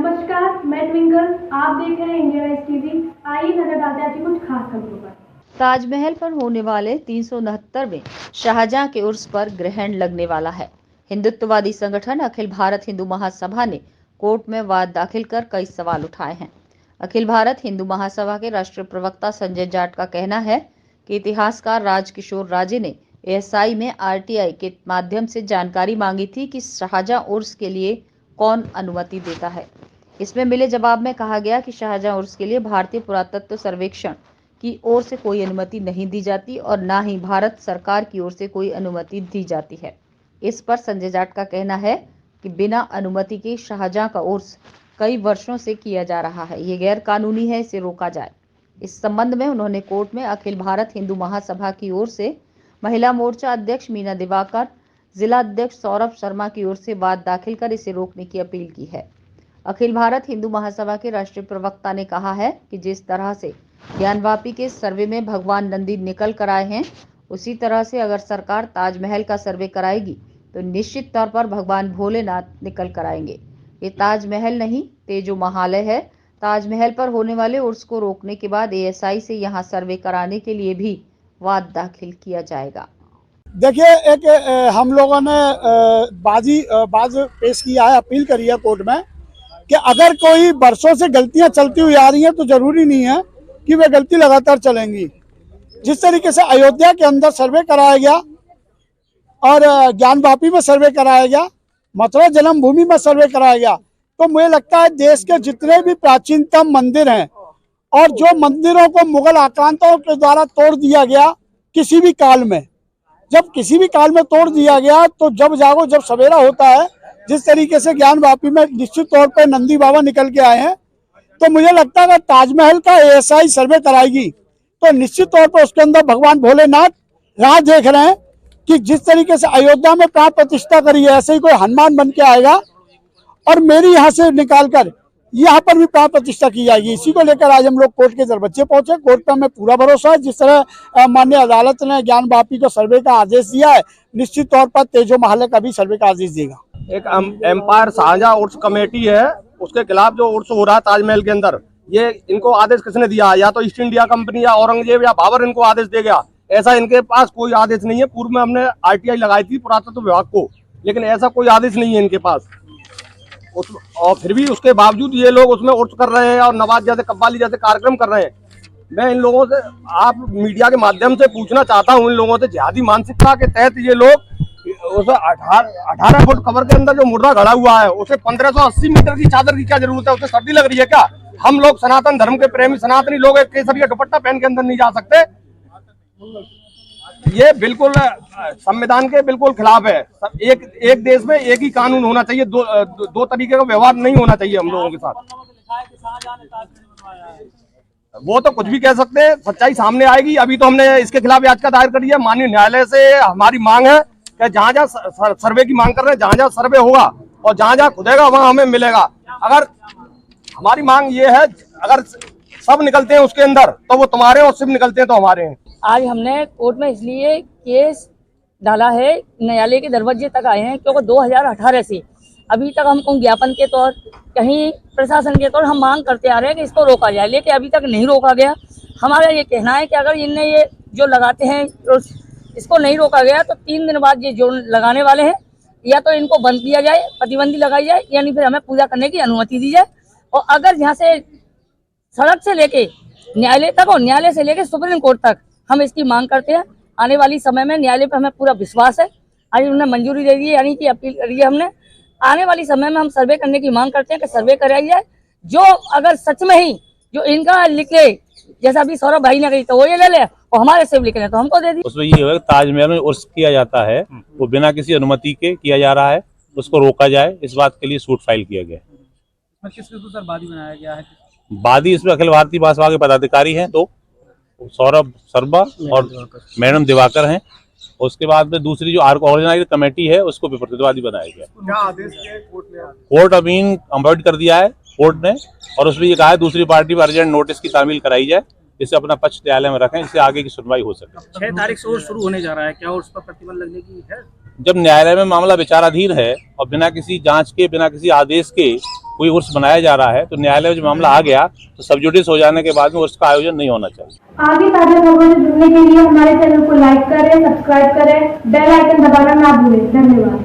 नमस्कार, मैं ट्विंकल। आप देख रहे हैं इंडिया राइज टीवी। आइए नजर डालते हैं आज की कुछ खास खबरों पर। ताजमहल पर होने वाले 369वें शाहजहां के उर्स पर ग्रहण लगने वाला है। हिंदुत्ववादी संगठन अखिल भारत हिंदू महासभा ने कोर्ट में वाद दाखिल कर कई सवाल उठाए हैं। अखिल भारत हिंदू महासभा के राष्ट्रीय प्रवक्ता संजय जाट का कहना है कि इतिहासकार राजकिशोर राजे ने एएसआई में आरटीआई के माध्यम से जानकारी मांगी थी कि शाहजहां उर्स के लिए कौन अनुमति देता है। इसमें मिले जवाब में कहा गया कि शाहजहां उर्स के लिए भारतीय पुरातत्व सर्वेक्षण की ओर से कोई अनुमति नहीं दी जाती और ना ही भारत सरकार की ओर से कोई अनुमति दी जाती है। इस पर संजय जाट का कहना है कि बिना अनुमति के शाहजहां का उर्स कई वर्षों से किया जा रहा है, ये गैर कानूनी है, इसे रोका जाए। इस संबंध में उन्होंने कोर्ट में अखिल भारत हिंदू महासभा की ओर से महिला मोर्चा अध्यक्ष मीना दिवाकर, जिला अध्यक्ष सौरभ शर्मा की ओर से वाद दाखिल कर इसे रोकने की अपील की है। अखिल भारत हिंदू महासभा के राष्ट्रीय प्रवक्ता ने कहा है कि जिस तरह से ज्ञानवापी के सर्वे में भगवान नंदी निकल कर आए हैं, उसी तरह से अगर सरकार ताजमहल का सर्वे कराएगी तो निश्चित तौर पर भगवान भोलेनाथ निकल कर आएंगे। ये ताजमहल नहीं, तेजो महालय है। ताजमहल पर होने वाले उर्स को रोकने के बाद एएसआई से यहाँ सर्वे कराने के लिए भी वाद दाखिल किया जाएगा। देखिए, एक हम लोगों ने बाज पेश किया है, अपील करी है कोर्ट में कि अगर कोई वर्षों से गलतियां चलती हुई आ रही हैं तो जरूरी नहीं है कि वे गलती लगातार चलेंगी। जिस तरीके से अयोध्या के अंदर सर्वे कराया गया और ज्ञानवापी में सर्वे कराया गया, मथुरा जन्मभूमि में सर्वे कराया गया, तो मुझे लगता है देश के जितने भी प्राचीनतम मंदिर हैं और जो मंदिरों को मुगल आक्रांताओं के द्वारा तोड़ दिया गया किसी भी काल में, जब किसी भी काल में तोड़ दिया गया तो जब जागो जब सवेरा होता है। जिस तरीके से ज्ञानवापी में निश्चित तौर पर नंदी बाबा निकल के आए हैं, तो मुझे लगता है ताजमहल का एएसआई सर्वे कराएगी तो निश्चित तौर पर उसके अंदर भगवान भोलेनाथ राह देख रहे हैं कि जिस तरीके से अयोध्या में प्राण प्रतिष्ठा करी है, ऐसे ही कोई हनुमान बन के आएगा और मेरी यहाँ से निकालकर यहाँ पर भी प्राण प्रतिष्ठा की जाएगी। इसी को लेकर आज हम लोग कोर्ट के दरवाजे पहुंचे। कोर्ट पर हमें पूरा भरोसा है, जिस तरह माननीय अदालत ने ज्ञानवापी को सर्वे का आदेश दिया है, निश्चित तौर पर तेजो महालय का भी सर्वे का आदेश देगा। एक एम्पायर शाहजहां उर्स कमेटी है, उसके खिलाफ जो उर्स हो रहा है ताजमहल के अंदर, ये इनको आदेश किसने दिया? या तो ईस्ट इंडिया कंपनी या औरंगजेब या बाबर इनको आदेश दे गया। ऐसा इनके पास कोई आदेश नहीं है। पूर्व में हमने आरटीआई लगाई थी पुरातत्व विभाग को, लेकिन ऐसा कोई आदेश नहीं है इनके पास। और फिर भी उसके बावजूद ये लोग उसमें उर्स कर रहे हैं और नवाज जैसे कव्वाली जैसे कार्यक्रम कर रहे हैं। मैं इन लोगों से, आप मीडिया के माध्यम से पूछना चाहता हूं इन लोगों से, जिहादी मानसिकता के तहत ये लोग उसे 18 फुट कवर के अंदर जो मुर्दा गड़ा हुआ है, उसे 1580 मीटर की चादर की क्या जरूरत है? उसे सर्दी लग रही है क्या? हम लोग सनातन धर्म के प्रेमी सनातनी लोग एक केसरिया दुपट्टा पहन के अंदर नहीं जा सकते। ये बिल्कुल संविधान के बिल्कुल खिलाफ है। एक देश में एक ही कानून होना चाहिए, दो तरीके का व्यवहार नहीं होना चाहिए हम लोगों के साथ। वो तो कुछ भी कह सकते हैं, सच्चाई सामने आएगी। अभी तो हमने इसके खिलाफ याचिका दायर करी है। माननीय न्यायालय से हमारी मांग है कि जहाँ जहाँ सर्वे की मांग कर रहे हैं, जहाँ जहाँ सर्वे होगा और जहाँ जहाँ खुदेगा वहाँ हमें मिलेगा। अगर हमारी मांग ये है, अगर सब निकलते हैं उसके अंदर तो वो तुम्हारे और सिर्फ निकलते हैं तो हमारे हैं। आज हमने कोर्ट में इसलिए केस डाला है, न्यायालय के दरवाजे तक आए हैं क्योंकि 2018 से अभी तक हम ज्ञापन के तौर, कहीं प्रशासन के तौर हम मांग करते आ रहे हैं कि इसको रोका जाए, लेकिन अभी तक नहीं रोका गया। हमारा ये कहना है कि अगर इनने ये जो लगाते हैं इसको नहीं रोका गया तो 3 दिन बाद ये जो लगाने वाले हैं, या तो इनको बंद किया जाए, प्रतिबंधी लगाई जाए, यानी फिर हमें पूजा करने की अनुमति दी जाए। और अगर यहाँ से सड़क से लेके न्यायालय तक और न्यायालय से लेके सुप्रीम कोर्ट तक हम इसकी मांग करते हैं। आने वाली समय में न्यायालय पर हमें पूरा विश्वास है। आज उन्होंने मंजूरी दे दी है, यानी कि अपील करी है हमने। आने वाली समय में हम सर्वे करने की मांग करते हैं कि सर्वे कराई जाए। जो अगर सच में ही जो इनका लिखे, जैसा अभी सौरभ भाई ने कही, तो वो ये ले ले और हमारे से लिखे तो हमको दे दी। उसमें ये है ताजमहल में उर्स किया जाता है, वो बिना किसी अनुमति के किया जा रहा है, उसको रोका जाए, इस बात के लिए सूट फाइल किया गया। किसके सर वादी बनाया गया है? वादी इसमें अखिल भारतीय महासभा के पदाधिकारी हैं, तो सौरभ शर्मा और मैडम दिवाकर हैं। उसके बाद में दूसरी जो ऑर्गेनाइजिंग कमेटी है उसको भी प्रतिवादी बनाया गया। क्या आदेश किया कोर्ट ने? कोर्ट अमीन अवॉइड कर दिया है कोर्ट ने, और उसमें ये कहा है दूसरी पार्टी पर अर्जेंट नोटिस की तामील कराई जाए, जिससे अपना पक्ष न्यायालय में रखें, इससे आगे की सुनवाई हो सके। 6 तारीख से और शुरू होने जा रहा है, क्या उस पर प्रतिबंध लगने की है? जब न्यायालय में मामला विचाराधीन है और बिना किसी जांच के, बिना किसी आदेश के कोई उर्स बनाया जा रहा है तो न्यायालय में जो मामला आ गया तो सब जुडिस हो जाने के बाद में उर्स का आयोजन नहीं होना चाहिए। आगे ताजा खबरों से जुड़ने के लिए हमारे चैनल को लाइक करें, सब्सक्राइब करें, बेल आइकन दबाना ना भूलें। धन्यवाद।